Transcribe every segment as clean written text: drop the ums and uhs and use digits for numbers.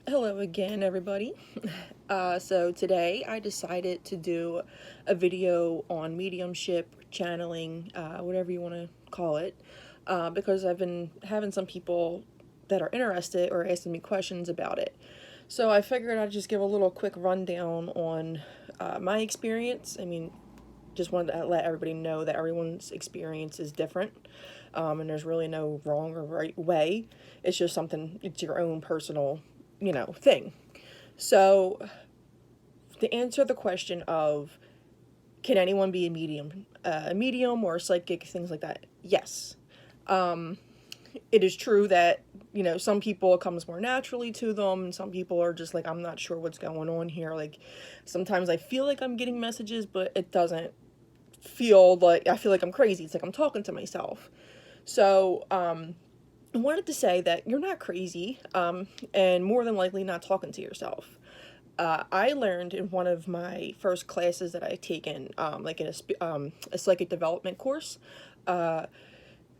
Hello again, everybody. So today I decided to do a video on mediumship, channeling, whatever you want to call it, because I've been having some people that are interested or asking me questions about it. So I figured I'd just give a little quick rundown on my experience. I mean, just wanted to let everybody know that everyone's experience is different, and there's really no wrong or right way. It's just something, it's your own personal, thing. So, to answer the question of can anyone be a medium or a psychic, things like that, yes. It is true that, some people it comes more naturally to them, and some people are just like, I'm not sure what's going on here. Like, sometimes I feel like I'm getting messages, but it doesn't I feel like I'm crazy. It's like I'm talking to myself. So, I wanted to say that you're not crazy, and more than likely not talking to yourself. I learned in one of my first classes that I had taken, like in a psychic development course, I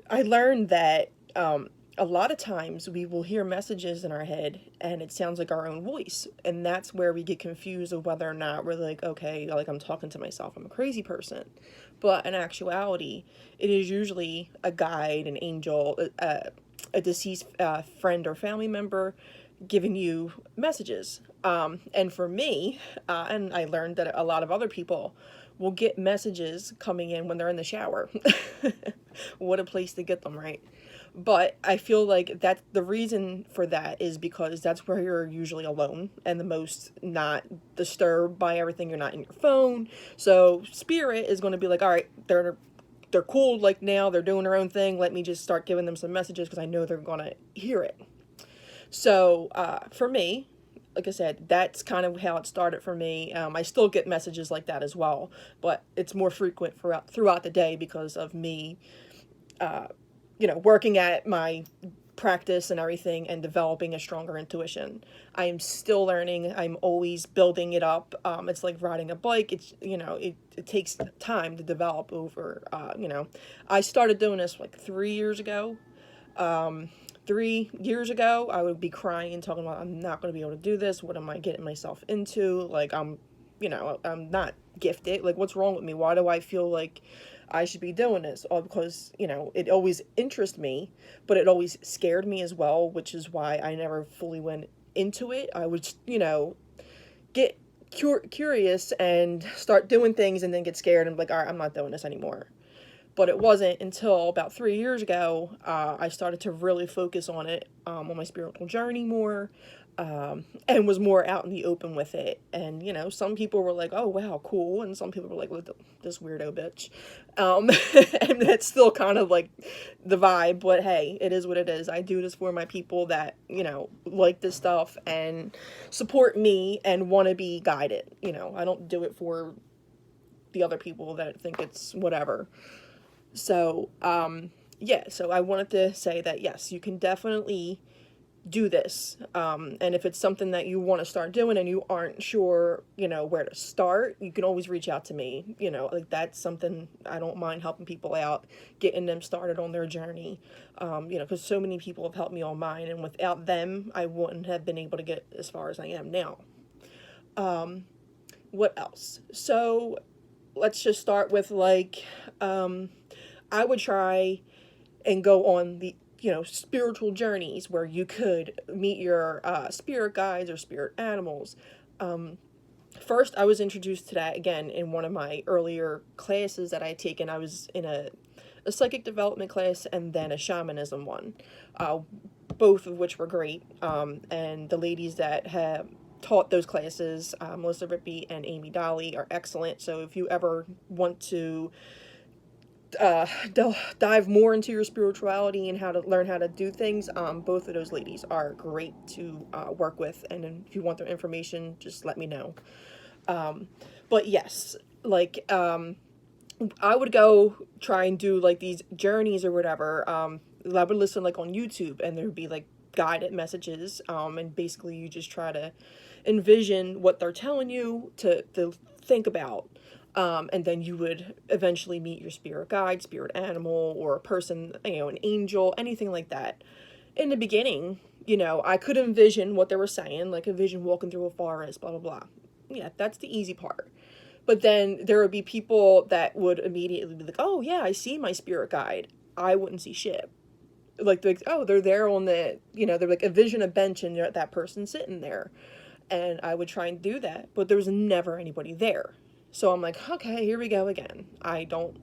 learned that a lot of times we will hear messages in our head and it sounds like our own voice. And that's where we get confused of whether or not we're like, okay, like I'm talking to myself, I'm a crazy person. But in actuality, it is usually a guide, an angel, a deceased friend or family member giving you messages. And for me, and I learned that a lot of other people will get messages coming in when they're in the shower. What a place to get them, right? But I feel like that the reason for that is because that's where you're usually alone and the most not disturbed by everything. You're not in your phone. So spirit is going to be like, all right, they're cool. Like now they're doing their own thing. Let me just start giving them some messages because I know they're going to hear it. So for me, like I said, that's kind of how it started for me. I still get messages like that as well, but it's more frequent throughout the day because of me, working at my practice and everything and developing a stronger intuition. I am still learning. I'm always building it up. It's like riding a bike. It takes time to develop over, I started doing this like 3 years ago. 3 years ago, I would be crying and talking about, I'm not going to be able to do this. What am I getting myself into? Like, I'm not gifted. Like, what's wrong with me? Why do I feel like I should be doing this? All because, it always interested me, but it always scared me as well, which is why I never fully went into it. I would, get curious and start doing things and then get scared and be like, all right, I'm not doing this anymore. But it wasn't until about 3 years ago I started to really focus on it, on my spiritual journey more, and was more out in the open with it. And, some people were like, oh, wow, cool. And some people were like, look, this weirdo bitch. Um, and that's still kind of like the vibe. But hey, it is what it is. I do this for my people that, like this stuff and support me and want to be guided. I don't do it for the other people that think it's whatever. So, yeah, so I wanted to say that yes, you can definitely do this. And if it's something that you want to start doing and you aren't sure, where to start, you can always reach out to me. Like that's something I don't mind helping people out, getting them started on their journey. Because so many people have helped me on mine, and without them, I wouldn't have been able to get as far as I am now. What else? So, let's just start with like, I would try and go on the spiritual journeys where you could meet your spirit guides or spirit animals. First, I was introduced to that again in one of my earlier classes that I had taken. I was in a psychic development class and then a shamanism one, uh, both of which were great. And the ladies that have taught those classes, Melissa Rippey and Amy Dolly, are excellent. So if you ever want to dive more into your spirituality and how to learn how to do things, both of those ladies are great to work with. And if you want their information, just let me know. But yes, like I would go try and do like these journeys or whatever. I would listen like on YouTube, and there would be like guided messages. And basically you just try to envision what they're telling you to think about. And then you would eventually meet your spirit guide, spirit animal, or a person, an angel, anything like that. In the beginning, You know, I could envision what they were saying, like a vision walking through a forest, blah, blah, blah. Yeah, that's the easy part. But then there would be people that would immediately be like, oh, yeah, I see my spirit guide. I wouldn't see shit. Like, oh, they're there on the, you know, they're like a vision, a bench, and that person sitting there. And I would try and do that, but there was never anybody there. So I'm like, okay, here we go again. I don't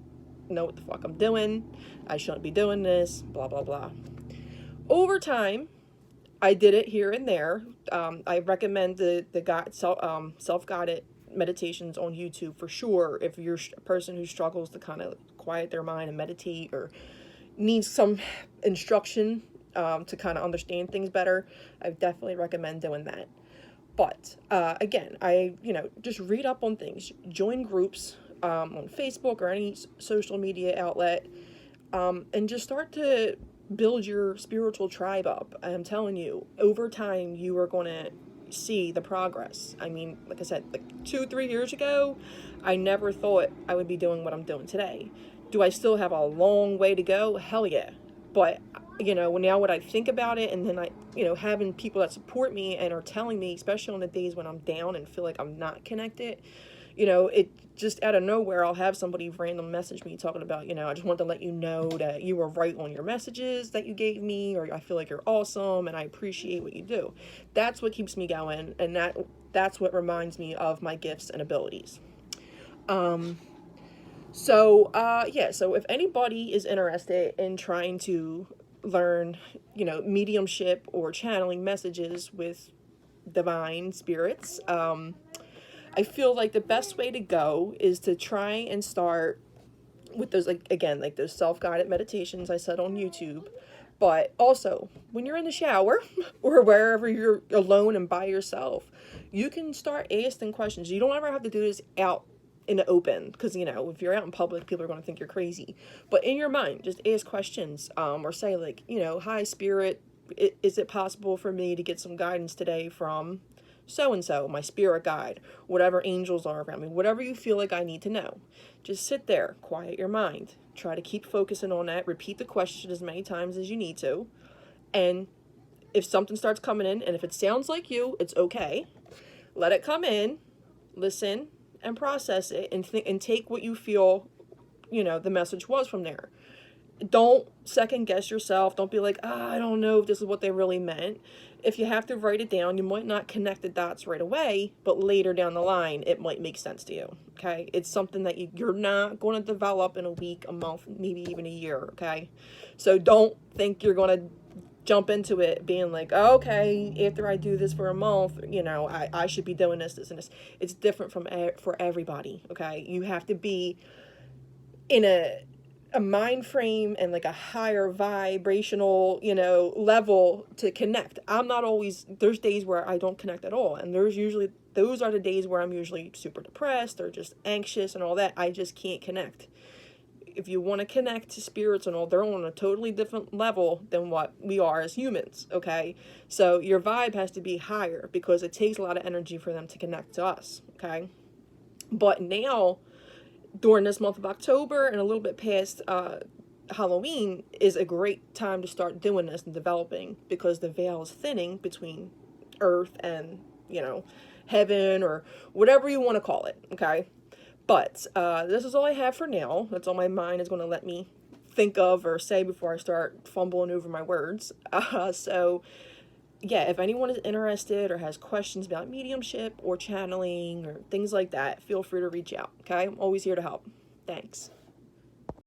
know what the fuck I'm doing. I shouldn't be doing this, blah, blah, blah. Over time, I did it here and there. I recommend the self-guided meditations on YouTube for sure if you're a person who struggles to kind of quiet their mind and meditate, or needs some instruction to kind of understand things better. I definitely recommend doing that. But again, just read up on things, join groups on Facebook or any social media outlet, and just start to build your spiritual tribe up. I'm telling you, over time, you are going to see the progress. I mean, like I said, like 2-3 years ago, I never thought I would be doing what I'm doing today. Do I still have a long way to go? Hell yeah. But, you know, now when I think about it, and then having people that support me and are telling me, especially on the days when I'm down and feel like I'm not connected, it just out of nowhere, I'll have somebody random message me talking about, I just want to let you know that you were right on your messages that you gave me, or I feel like you're awesome and I appreciate what you do. That's what keeps me going, and that's what reminds me of my gifts and abilities. So if anybody is interested in trying to learn, mediumship or channeling messages with divine spirits, I feel like the best way to go is to try and start with those, those self-guided meditations I said on YouTube. But also, when you're in the shower or wherever you're alone and by yourself, you can start asking questions. You don't ever have to do this out in the open, because, if you're out in public, people are going to think you're crazy. But in your mind, just ask questions, or say, like, hi, spirit, is it possible for me to get some guidance today from so-and-so, my spirit guide, whatever angels are around me, whatever you feel like I need to know. Just sit there, quiet your mind, try to keep focusing on that, repeat the question as many times as you need to, and if something starts coming in, and if it sounds like you, it's okay. Let it come in, listen, and process it, and take what you feel, the message was from there. Don't second guess yourself. Don't be like, I don't know if this is what they really meant. If you have to write it down, you might not connect the dots right away, but later down the line, it might make sense to you, okay? It's something that you're not going to develop in a week, a month, maybe even a year, okay? So don't think you're going to jump into it being like, oh, okay, after I do this for a month, I should be doing this, and this. It's different for everybody, okay? You have to be in a mind frame and like a higher vibrational, level to connect. There's days where I don't connect at all. And those are the days where I'm usually super depressed or just anxious and all that. I just can't connect. If you want to connect to spirits and all, they're on a totally different level than what we are as humans, okay? So your vibe has to be higher, because it takes a lot of energy for them to connect to us, okay? But now, during this month of October and a little bit past Halloween, is a great time to start doing this and developing, because the veil is thinning between earth and, heaven, or whatever you want to call it, okay? But this is all I have for now. That's all my mind is going to let me think of or say before I start fumbling over my words. So yeah, if anyone is interested or has questions about mediumship or channeling or things like that, feel free to reach out, okay? I'm always here to help. Thanks.